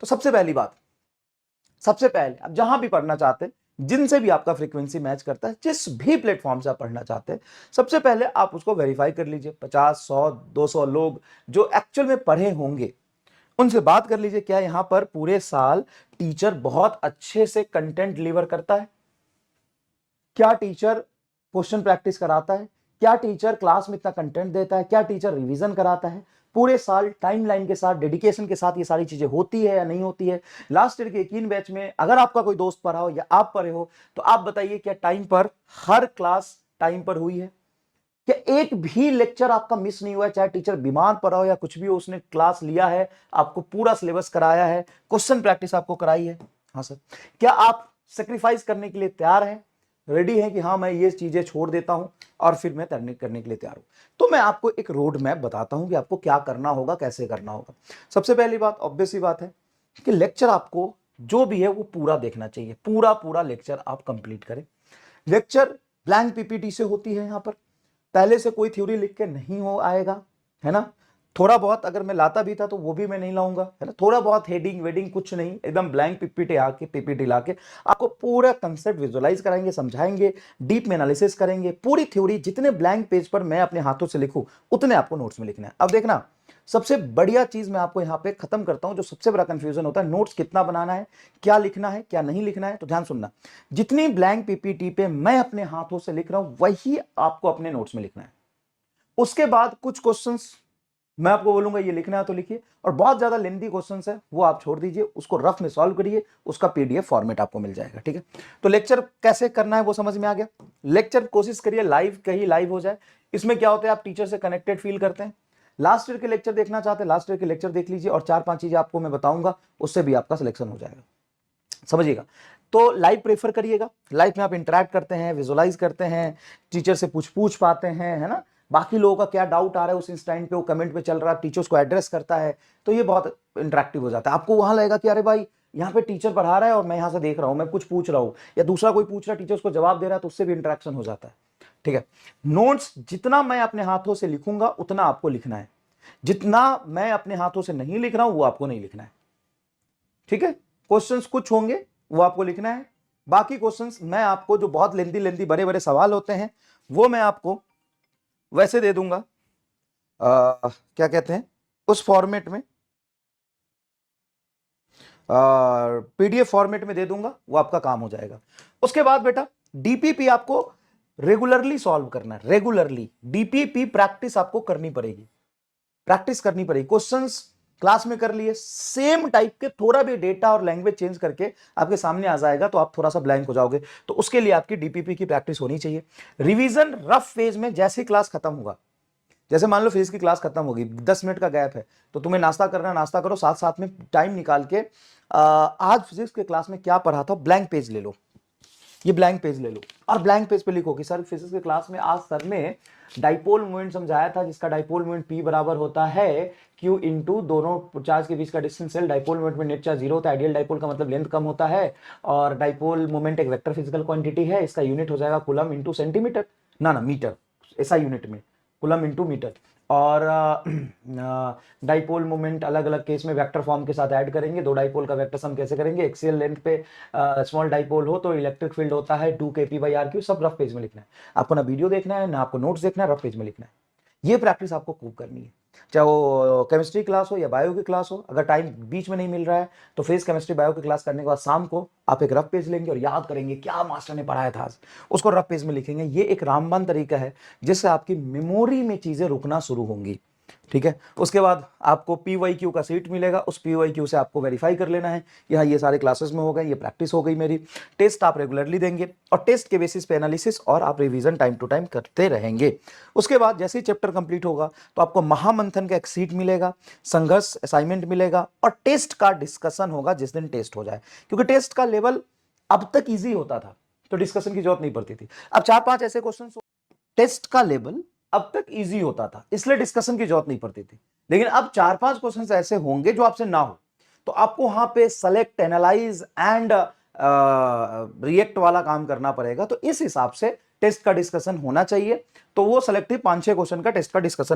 तो सबसे पहली बात, सबसे पहले आप जहां भी पढ़ना चाहते हैं, जिनसे भी आपका फ्रीक्वेंसी मैच करता है, जिस भी प्लेटफॉर्म से आप पढ़ना चाहते हैं, सबसे पहले आप उसको वेरीफाई कर लीजिए। 50, 100, 200 लोग जो एक्चुअल में पढ़े होंगे उनसे बात कर लीजिए, क्या यहां पर पूरे साल टीचर बहुत अच्छे से कंटेंट डिलीवर करता है? क्या टीचर क्वेश्चन प्रैक्टिस कराता है? क्या टीचर क्लास में इतना कंटेंट देता है? क्या टीचर रिवीजन कराता है? पूरे साल टाइमलाइन के साथ, डेडिकेशन के साथ ये सारी चीजें होती है या नहीं होती है? लास्ट ईयर के 21 बैच में अगर आपका कोई दोस्त पढ़ा हो या आप पढ़े हो तो आप बताइए, क्या टाइम पर हर क्लास टाइम पर हुई है? क्या एक भी लेक्चर आपका मिस नहीं हुआ है? चाहे टीचर बीमार पड़ा हो या कुछ भी हो, उसने क्लास लिया है, आपको पूरा सिलेबस कराया है, क्वेश्चन प्रैक्टिस आपको कराई है? हाँ सर। क्या आप सेक्रीफाइस करने के लिए तैयार हैं, रेडी हैं कि हाँ मैं ये चीजें छोड़ देता हूं और फिर मैं तैरने करने के लिए तैयार हूं? तो मैं आपको एक रोड मैप बताता हूं कि आपको क्या करना होगा, कैसे करना होगा। सबसे पहली बात, ऑब्वियस सी बात है कि लेक्चर आपको जो भी है वो पूरा देखना चाहिए। पूरा पूरा लेक्चर आप कंप्लीट करें। लेक्चर ब्लैंक पीपीटी से होती है, यहां पर पहले से कोई थ्योरी लिख के नहीं हो आएगा, है ना। थोड़ा बहुत अगर मैं लाता भी था तो वो भी मैं नहीं लाऊंगा, है ना। थोड़ा बहुत हेडिंग वेडिंग कुछ नहीं, एकदम ब्लैंक पीपीटी लाके आपको पूरा कंसेप्ट विजुअलाइज कराएंगे, समझाएंगे, डीप में एनालिसिस करेंगे। पूरी थ्योरी जितने ब्लैंक पेज पर मैं अपने हाथों से लिखूं उतने आपको नोट्स में लिखना है। अब देखना, सबसे बढ़िया चीज मैं आपको यहां पे खत्म करता हूं। जो सबसे बड़ा कंफ्यूजन होता है, नोट्स कितना बनाना है, क्या लिखना है, क्या नहीं लिखना है, तो ध्यान सुनना। जितनी ब्लैंक पीपीटी पे मैं अपने हाथों से लिख रहा हूं वही आपको अपने नोट्स में लिखना है। उसके बाद कुछ क्वेश्चंस मैं आपको बोलूंगा ये लिखना है तो लिखिए, और बहुत ज्यादा लेंथी क्वेश्चंस है वो आप छोड़ दीजिए, उसको रफ में सॉल्व करिए, उसका पीडीएफ फॉर्मेट आपको मिल जाएगा। ठीक है, तो लेक्चर कैसे करना है वो समझ में आ गया। लेक्चर कोशिश करिए लाइव, कहीं लाइव हो जाए। इसमें क्या होता है, आप टीचर से कनेक्टेड फील करते हैं। लास्ट ईयर के लेक्चर देखना चाहते हैं, लास्ट ईयर के लेक्चर देख लीजिए, और 4-5 चीजें आपको मैं बताऊंगा, उससे भी आपका सिलेक्शन हो जाएगा, समझिएगा। तो लाइव प्रेफर करिएगा। लाइव में आप इंटरेक्ट करते हैं, विजुअलाइज करते हैं, टीचर से पूछ पाते हैं, है ना। बाकी लोगों का क्या डाउट आ रहा है उस इंस्टेंट पे वो कमेंट पे चल रहा है, टीचर्स को एड्रेस करता है, तो ये बहुत इंटरेक्टिव हो जाता है। आपको वहां लगेगा कि अरे भाई यहाँ पे टीचर पढ़ा रहा है और मैं यहाँ से देख रहा हूँ, मैं कुछ पूछ रहा हूँ या दूसरा कोई पूछ रहा है, टीचर्स को जवाब दे रहा है, तो उससे भी इंटरेक्शन हो जाता है। ठीक है, नोट्स जितना मैं अपने हाथों से लिखूंगा उतना आपको लिखना है, जितना मैं अपने हाथों से नहीं लिख रहा हूं वो आपको नहीं लिखना है। ठीक है, क्वेश्चंस कुछ होंगे वो आपको लिखना है, बाकी क्वेश्चंस मैं आपको, जो बहुत लेंदी लेंदी बड़े बड़े सवाल होते हैं वो मैं आपको वैसे दे दूंगा, क्या कहते हैं उस फॉर्मेट में, पीडीएफ फॉर्मेट में दे दूंगा, वो आपका काम हो जाएगा। उसके बाद बेटा डीपीपी आपको रेगुलरली सॉल्व करना है, रेगुलरली डीपीपी प्रैक्टिस आपको करनी पड़ेगी, प्रैक्टिस करनी पड़ेगी। क्वेश्चंस क्लास में कर लिए सेम टाइप के, थोड़ा भी डेटा और लैंग्वेज चेंज करके आपके सामने आ जाएगा तो आप थोड़ा सा ब्लैंक हो जाओगे, तो उसके लिए आपकी डीपीपी की प्रैक्टिस होनी चाहिए। रिवीजन रफ फेज में, जैसे ही क्लास खत्म होगा, जैसे मान लो फिजिक्स की क्लास खत्म होगी, 10 मिनट का गैप है, तो तुम्हें नाश्ता करना, नाश्ता करो, साथ साथ में टाइम निकाल के आज फिजिक्स के क्लास में क्या पढ़ा था ब्लैंक पेज ले लो, ये ब्लैंक पेज ले लो और ब्लैंक पेज पे लिखो कि सर फिजिक्स के क्लास में आज सर ने डाइपोल मोमेंट समझाया था, जिसका डाइपोल मोमेंट P बराबर होता है Q इंटू दोनों चार्ज के बीच का डिस्टेंस L। डाइपोल मोमेंट में नेट चार्ज 0 होता है, आइडियल डाइपोल का मतलब लेंथ कम होता है, और डाइपोल मोमेंट एक वेक्टर फिजिकल क्वांटिटी है, इसका यूनिट हो जाएगा कूलम इंटू सेंटीमीटर, ना मीटर, ऐसा यूनिट में कूलम इंटू मीटर। और डाइपोल मोमेंट अलग अलग केस में वेक्टर फॉर्म के साथ ऐड करेंगे, दो डाइपोल का वेक्टर सम कैसे करेंगे, एक्सियल लेंथ पे स्मॉल डाइपोल हो तो इलेक्ट्रिक फील्ड होता है 2 kp/r3। सब रफ पेज में लिखना है आपको, ना वीडियो देखना है ना आपको नोट्स देखना है, रफ पेज में लिखना है। ये प्रैक्टिस आपको खूब करनी है, चाहे वो केमिस्ट्री क्लास हो या बायो की क्लास हो। अगर टाइम बीच में नहीं मिल रहा है तो फिजिक्स केमिस्ट्री बायो की क्लास करने के बाद शाम को आप एक रफ पेज लेंगे और याद करेंगे क्या मास्टर ने पढ़ाया था आज, उसको रफ पेज में लिखेंगे। ये एक रामबाण तरीका है जिससे आपकी मेमोरी में चीजें रुकना शुरू होंगी। ठीक है, उसके बाद आपको PYQ का सीट मिलेगा, उस PYQ से आपको वेरीफाई कर लेना है यहाँ ये सारे क्लासेस में हो गए, ये प्रैक्टिस हो गई मेरी। टेस्ट आप रेगुलरली देंगे और टेस्ट के बेसिस पे एनालिसिस और आप रिवीजन टाइम टू टाइम करते रहेंगे। उसके बाद जैसे ही चैप्टर कंप्लीट होगा तो आपको महामंथन का एक सीट मिलेगा, संघर्ष असाइनमेंट मिलेगा और टेस्ट का डिस्कशन होगा जिस दिन टेस्ट हो जाए, क्योंकि टेस्ट का लेवल अब तक ईजी होता था तो डिस्कशन की जरूरत नहीं पड़ती थी। अब 4-5 ऐसे क्वेश्चन, टेस्ट का लेवल अब तक इजी होता था इसलिए डिस्कशन की जरूरत नहीं पड़ती थी, लेकिन अब 4-5 क्वेश्चंस ऐसे होंगे जो आपसे ना हो, तो आपको वहां पे सेलेक्ट, एनालाइज एंड रिएक्ट वाला काम करना पड़ेगा। तो इस हिसाब से टेस्ट का डिस्कशन होना चाहिए, तो वो सेलेक्टिव 5-6 क्वेश्चन का टेस्ट का डिस्कशन